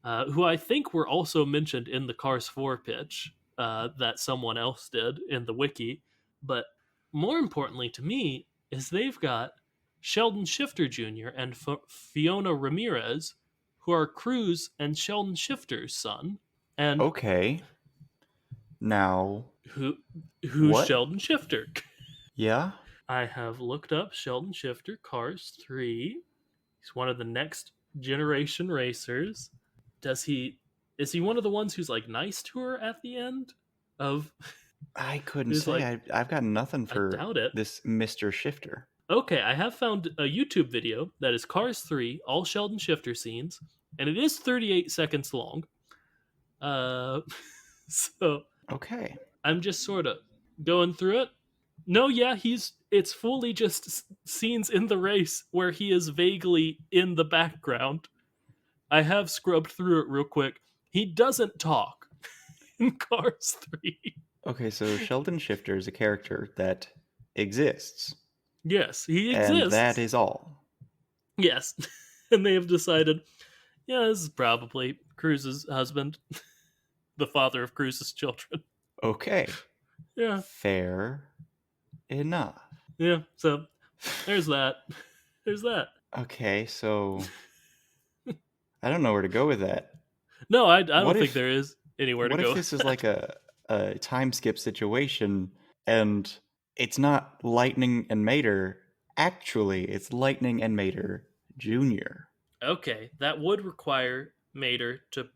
who I think were also mentioned in the Cars 4 pitch that someone else did in the wiki. But more importantly to me is they've got Sheldon Shifter Jr. and Fiona Ramirez, who are Cruz and Sheldon Shifter's son. And Okay. Now, who's what? Sheldon Shifter? Yeah? I have looked up Sheldon Shifter, Cars 3. He's one of the next generation racers. Does he is he one of the ones who's like nice to her at the end? Of I couldn't who's say. like I've got nothing I for doubt it. this Mr. Shifter. Okay, I have found a YouTube video that is Cars 3, all Sheldon Shifter scenes, and it is 38 seconds long. Uh so Okay. I'm just sort of going through it. No, yeah, it's fully just scenes in the race where he is vaguely in the background. I have scrubbed through it real quick. He doesn't talk in Cars 3. Okay, so Sheldon Shifter is a character that exists, Yes, he and that exists. is all. Yes. And they have decided, yeah, this is probably Cruz's husband, the father of Cruz's children. Okay. Yeah. Fair enough. Yeah. So there's that. There's that. Okay, so I don't know where to go with that. No, I What don't think if there is anywhere to what if go. this is like a time skip situation and it's not Lightning and Mater, actually it's Lightning and Mater Jr. Okay, that would require Mater to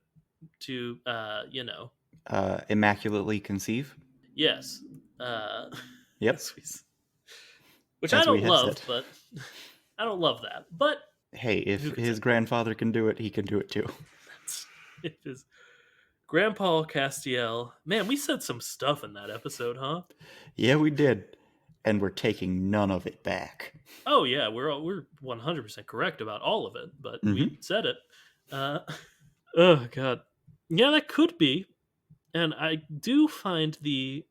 Immaculately conceive? yes. Uh Yep, as we which I as we don't had love, said. but I don't love that. But Hey, who if can his say? grandfather can do it, he can do it too. It is Grandpa Castiel. Man, we said some stuff in that episode, huh? Yeah, we did. And we're taking none of it back. Oh yeah, we're 100% correct about all of it, but Mm-hmm. we said it. Uh, oh god, yeah, that could be. And I do find the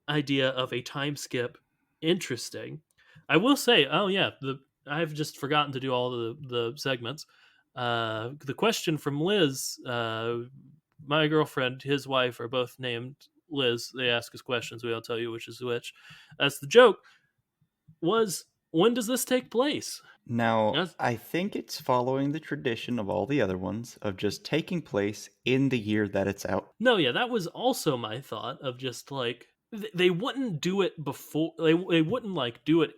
idea of a time skip interesting. I will say, oh yeah, the I've just forgotten to do all the segments. The question from Liz, my girlfriend, his wife are both named Liz. They ask us questions. We all tell you which is which. That's the joke. Was when does this take place? Now, That's, I think it's following the tradition of all the other ones of just taking place in the year that it's out. no, yeah, that was also my thought of just like they wouldn't do it before. They wouldn't like do it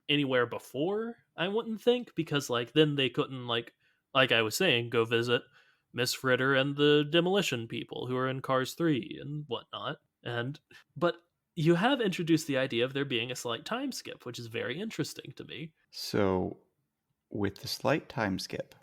anywhere before. I wouldn't think because like then they couldn't like I was saying go visit Miss Fritter and the demolition people who are in Cars 3 and whatnot. And but you have introduced the idea of there being a slight time skip, which is very interesting to me. So, with the slight time skip,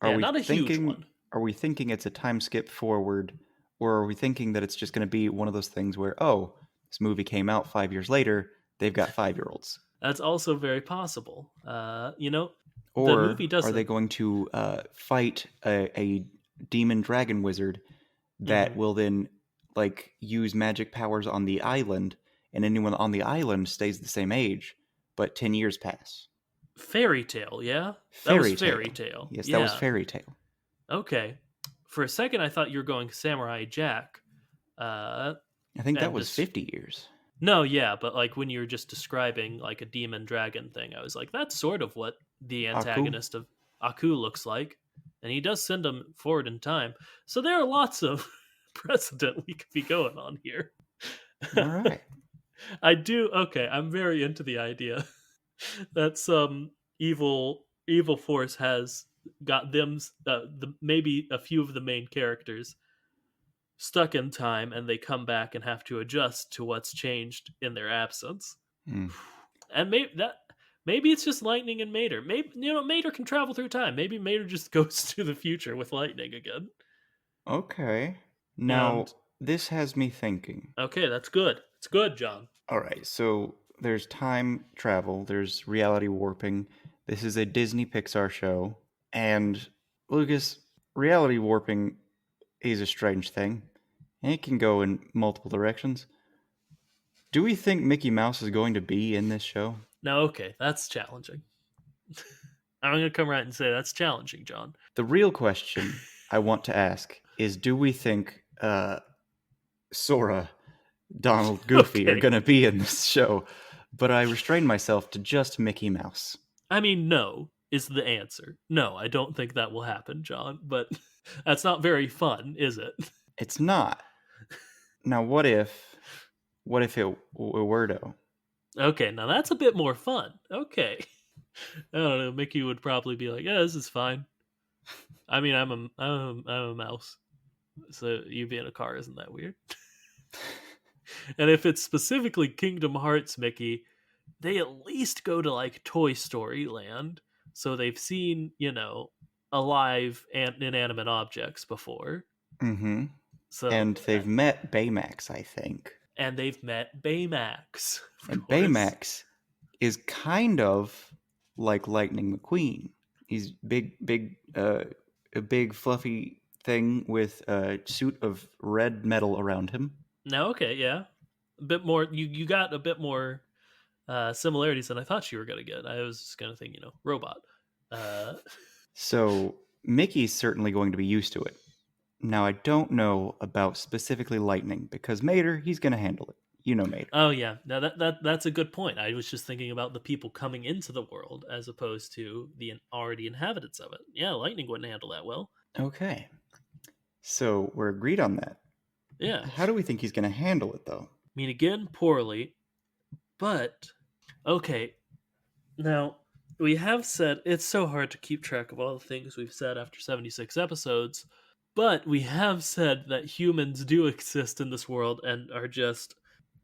are Yeah, we not a huge thinking one. are we thinking it's a time skip forward, or are we thinking that it's just going to be one of those things where, oh, this movie came out 5 years later, they've got 5-year-olds? That's also very possible. The movie Or are they doesn't. going to fight a demon dragon wizard that Mhm. will then like use magic powers on the island, and anyone on the island stays the same age, but 10 years pass? Fairy tale, yeah? That was Fairy fairy tale. tale. Yes, that was Yeah. fairy tale. Okay. For a second, I thought you were going Samurai Jack. Uh, I think that and was just 50 years. no, yeah, but like when you were just describing like a demon dragon thing, I was like, that's sort of what the Aku. antagonist of Aku looks like, and he does send him forward in time. So there are lots of precedent we could be going on here. All right. I do. Okay, I'm very into the idea that some evil force has got them maybe a few of the main characters stuck in time and they come back and have to adjust to what's changed in their absence. Hmm. And maybe it's just Lightning and Mater. Maybe Mater can travel through time. Maybe Mater just goes to the future with Lightning again. Okay. Now, And this has me thinking. okay, that's good. It's good, John. All right, so there's time travel, there's reality warping. This is a Disney Pixar show. And Lucas, reality warping is a strange thing. And it can go in multiple directions. Do we think Mickey Mouse is going to be in this show? Now, okay, that's challenging. I'm going to come right and say that's challenging, John. The real question I want to ask is, do we think Sora, Donald, Goofy are Okay. going to be in this show? But I restrained myself to just Mickey Mouse. I mean, no is the answer. No, I don't think that will happen, John, but that's not very fun, is it? It's not. Now, what if it were to? Okay, now that's a bit more fun. Okay. I don't know, Mickey would probably be like, yeah, this is fine. I mean, I'm a mouse. So you being a car isn't that weird. And if it's specifically Kingdom Hearts Mickey, they at least go to like Toy Story Land. So they've seen, alive and inanimate objects before. Mm-hmm. So And they've met Baymax, I think. and they've met Baymax, And of course. Baymax is kind of like Lightning McQueen. He's a big fluffy thing with a suit of red metal around him. Now, okay, yeah, a bit more. You got a bit more similarities than I thought you were gonna get. I was just gonna think, robot. Uh, So Mickey's certainly going to be used to it. Now I don't know about specifically Lightning because Mater, he's going to handle it. You know Mater. oh yeah, now that's a good point. I was just thinking about the people coming into the world as opposed to the already inhabitants of it. Yeah, Lightning wouldn't handle that well. Okay. So we're agreed on that. Yeah, How do we think he's going to handle it though? I mean, again, poorly, but okay. Now, we have said it's so hard to keep track of all the things we've said after 76 episodes, but we have said that humans do exist in this world and are just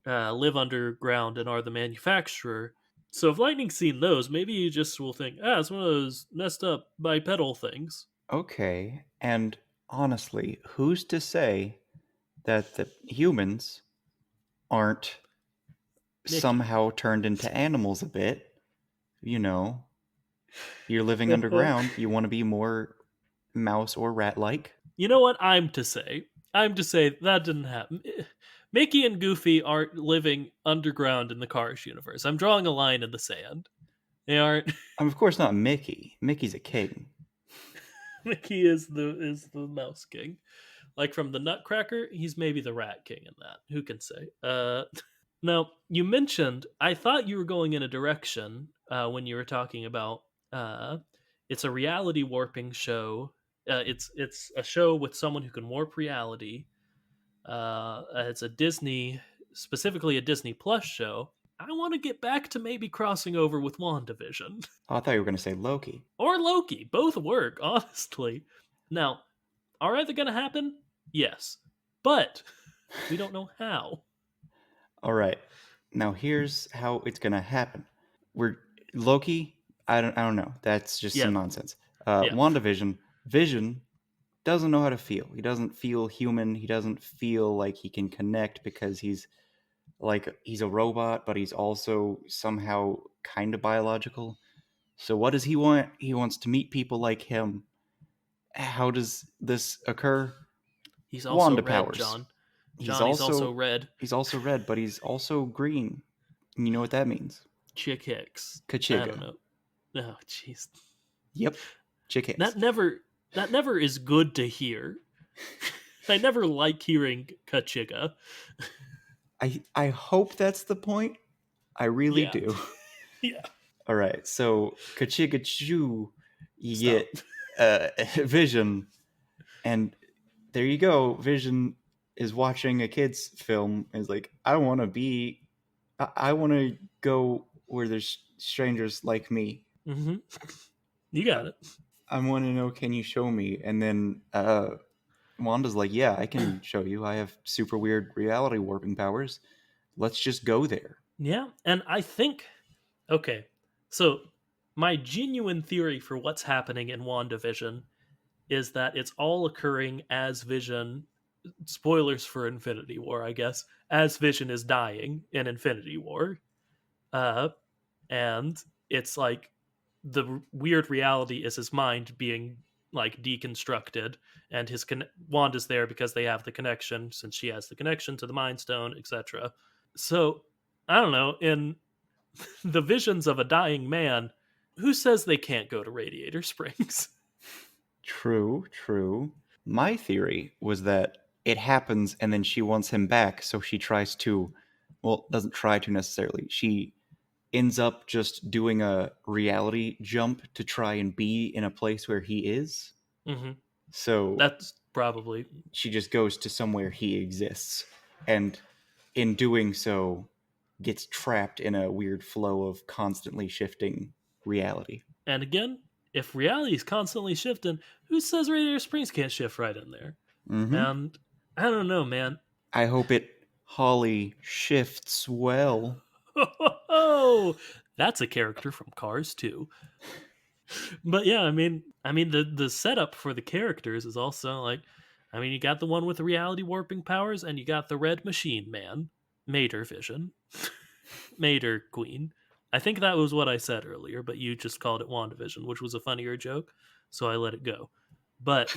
live underground and are the manufacturer. So if Lightning's seen those, maybe he just will think, it's one of those messed up bipedal things. Okay. And honestly, who's to say that the humans aren't Mickey. somehow turned into animals a bit? You know, you're living underground, you want to be more mouse or rat like. You know what I'm to say? I'm to say that didn't happen. Mickey and Goofy aren't living underground in the Cars universe. I'm drawing a line in the sand. They aren't. Of course not Mickey. Mickey's a king. Mickey is the Mouse King. Like from the Nutcracker, he's maybe the Rat King in that. Who can say? Now you mentioned. I thought you were going in a direction when you were talking about. It's a reality warping show. It's a show with someone who can warp reality. It's a Disney, specifically a Disney Plus show. I want to get back to maybe crossing over with WandaVision Oh, I thought you were going to say Loki. or Loki. Both work, honestly. Now, are either going to happen? Yes, but we don't know how. All right. Now here's how it's going to happen. We're Loki. I don't know. That's just some Yeah, nonsense. yeah. WandaVision. Vision doesn't know how to feel. He doesn't feel human. He doesn't feel like he can connect because he's a robot, but he's also somehow kind of biological. So what does he want? He wants to meet people like him. How does this occur? He's also Wanda red, powers. John. He's John, he's also also red. he's also red, but he's also green. You know what that means? Chick Hicks. I Kachiga. don't know. Oh, jeez. Yep. Chick Hicks. That never is good to hear. I never like hearing Kachiga. I hope that's the point. I really Yeah. do. Yeah. All right. So Kachiga Chu, you Stop. get Vision, and there you go. Vision is watching a kid's film. And is like, I want to be. I want to go where there's strangers like me. Mm-hmm. You got it. I want to know. Can you show me? And then Wanda's like, yeah, I can show you. I have super weird reality warping powers. Let's just go there. Yeah, and I think okay. So my genuine theory for what's happening in WandaVision is that it's all occurring as Vision, spoilers for Infinity War, I guess, as Vision is dying in Infinity War. Uh and it's like the weird reality is his mind being like deconstructed, and Wanda's there because they have the connection, since she has the connection to the Mind Stone, etc. So I don't know, in the visions of a dying man, who says they can't go to Radiator Springs? True, true. My theory was that it happens and then she wants him back, so she tries to, well, doesn't try to necessarily. She ends up just doing a reality jump to try and be in a place where he is. Mm-hmm. So That's probably. she just goes to somewhere he exists. And in doing so, gets trapped in a weird flow of constantly shifting reality. And again, if reality is constantly shifting, who says Radiator Springs can't shift right in there? Mm-hmm. And I don't know, man. I hope it Holly shifts well. Oh, that's a character from Cars too. But yeah, I mean the setup for the characters is also like, I mean, you got the one with the reality warping powers, and you got the Red Machine Man, Mater Vision, Mater Queen. I think that was what I said earlier, but you just called it WandaVision, which was a funnier joke, so I let it go. But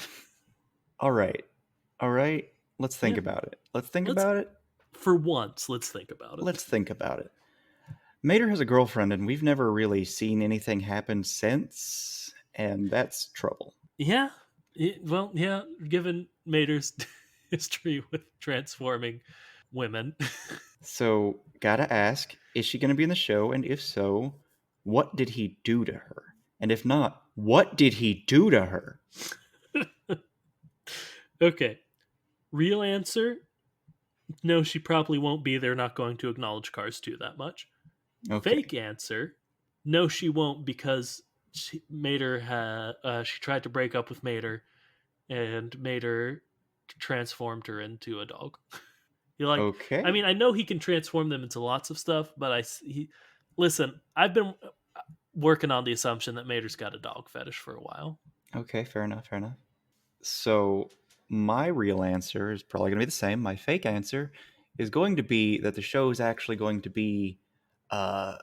All right. All right. Let's think yeah, about it. Let's think let's about it. for once let's think about it. Let's think about it. Mater has a girlfriend, and we've never really seen anything happen since, and that's trouble. Yeah, well, yeah. Given Mater's history with transforming women, So, gotta ask, is she going to be in the show? And if so, what did he do to her? And if not, what did he do to her? okay. Real answer: no, she probably won't be. They're not going to acknowledge Cars 2 that much. Okay. Fake answer: no, she won't, because she tried to break up with Mater, and Mater transformed her into a dog. He like, I Okay. mean, I know he can transform them into lots of stuff, but listen. I've been working on the assumption that Mater's got a dog fetish for a while. Okay, fair enough, fair enough. So, my real answer is probably going to be the same. My fake answer is going to be that the show is actually going to be uh,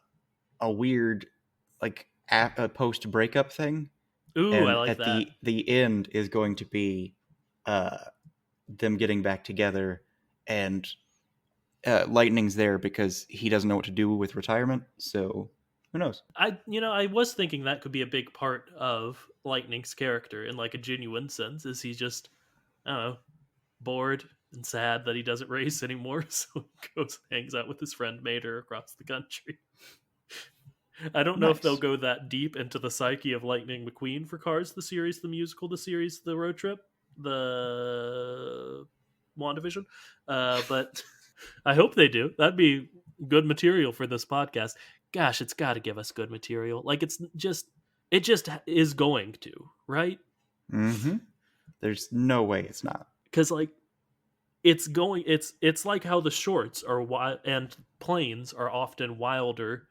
a weird, like, a post breakup thing. Ooh, I And like at that. the end is going to be uh, them getting back together, and Lightning's there because he doesn't know what to do with retirement. So, who knows? I was thinking that could be a big part of Lightning's character in like a genuine sense. Is he just, I don't know, bored and sad that he doesn't race anymore, so he goes and hangs out with his friend Mater across the country. I don't know if they'll Nice. go that deep into the psyche of Lightning McQueen for Cars, the series, the musical, the series, the road trip, the WandaVision. But I hope they do. That'd be good material for this podcast. Gosh, it's got to give us good material. Like it just is going to, right? Mm-hmm. There's no way it's not. Because like it's like how the shorts are wild and planes are often wilder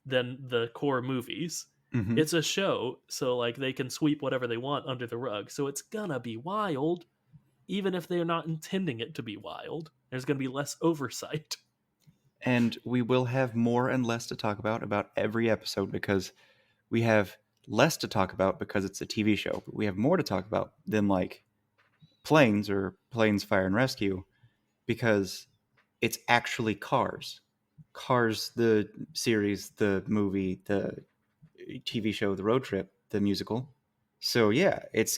than the core movies. Mm-hmm. It's a show, so like they can sweep whatever they want under the rug, so it's gonna be wild even if they're not intending it to be wild. There's gonna be less oversight. And we will have more and less to talk about every episode, because we have less to talk about because it's a TV show, but we have more to talk about than like planes or planes fire and rescue, because it's actually Cars. Cars, the series, the movie, the TV show, the road trip, the musical. So yeah, it's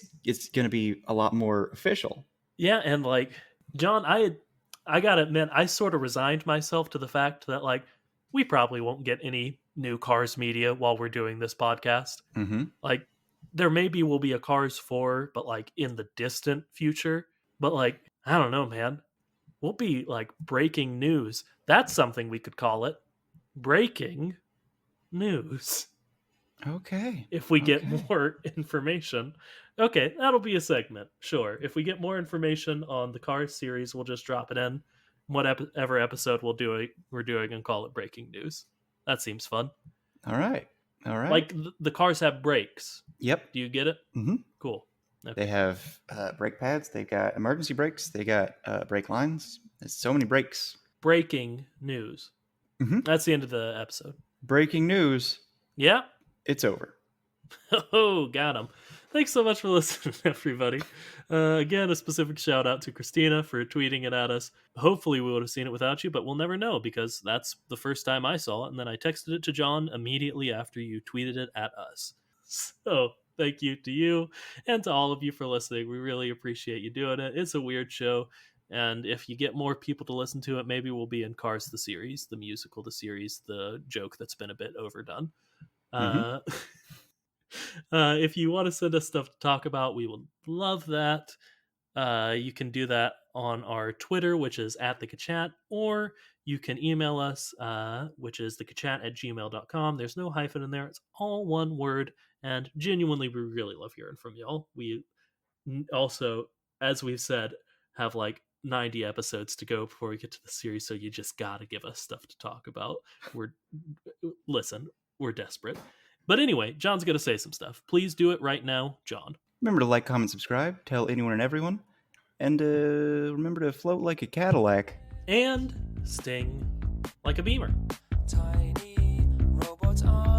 going to be a lot more official. Yeah, and like John, I gotta admit, I sort of resigned myself to the fact that like we probably won't get any new Cars media while we're doing this podcast. Mm-hmm. Like there maybe will be a Cars 4, but like in the distant future. But like, I don't know, man. We'll be like breaking news. That's something we could call it. Breaking news. Okay. If we get Okay. more information. Okay, that'll be a segment. Sure. If we get more information on the Cars series, we'll just drop it in. Whatever episode we're doing and call it breaking news. That seems fun. All right. All right. Like the cars have brakes. Yep. Do you get it? Mm-hmm. Cool. They Okay. have brake pads. They got emergency brakes. They got brake lines. There's so many brakes. Breaking news. Mm-hmm. That's the end of the episode. Breaking news. Yeah. It's over. Oh, got him. Thanks so much for listening, everybody. Again, a specific shout out to Christina for tweeting it at us. Hopefully, we would have seen it without you, but we'll never know because that's the first time I saw it. And then I texted it to John immediately after you tweeted it at us. So, thank you to you and to all of you for listening. We really appreciate you doing it. It's a weird show. And if you get more people to listen to it, maybe we'll be in Cars the series, the musical, the series, the joke that's been a bit overdone. Mhm. If you want to send us stuff to talk about, we would love that. You can do that on our Twitter, which is at the Kachat, or you can email us, which is thekachat@gmail.com. There's no hyphen in there. It's all one word. And genuinely, we really love hearing from y'all. We also, as we've said, have like 90 episodes to go before we get to the series, so you just gotta give us stuff to talk about. We're desperate. But anyway, John's gonna say some stuff. Please do it right now, John. Remember to like, comment, subscribe, tell anyone and everyone, and remember to float like a Cadillac. And sting like a beamer. Tiny robots are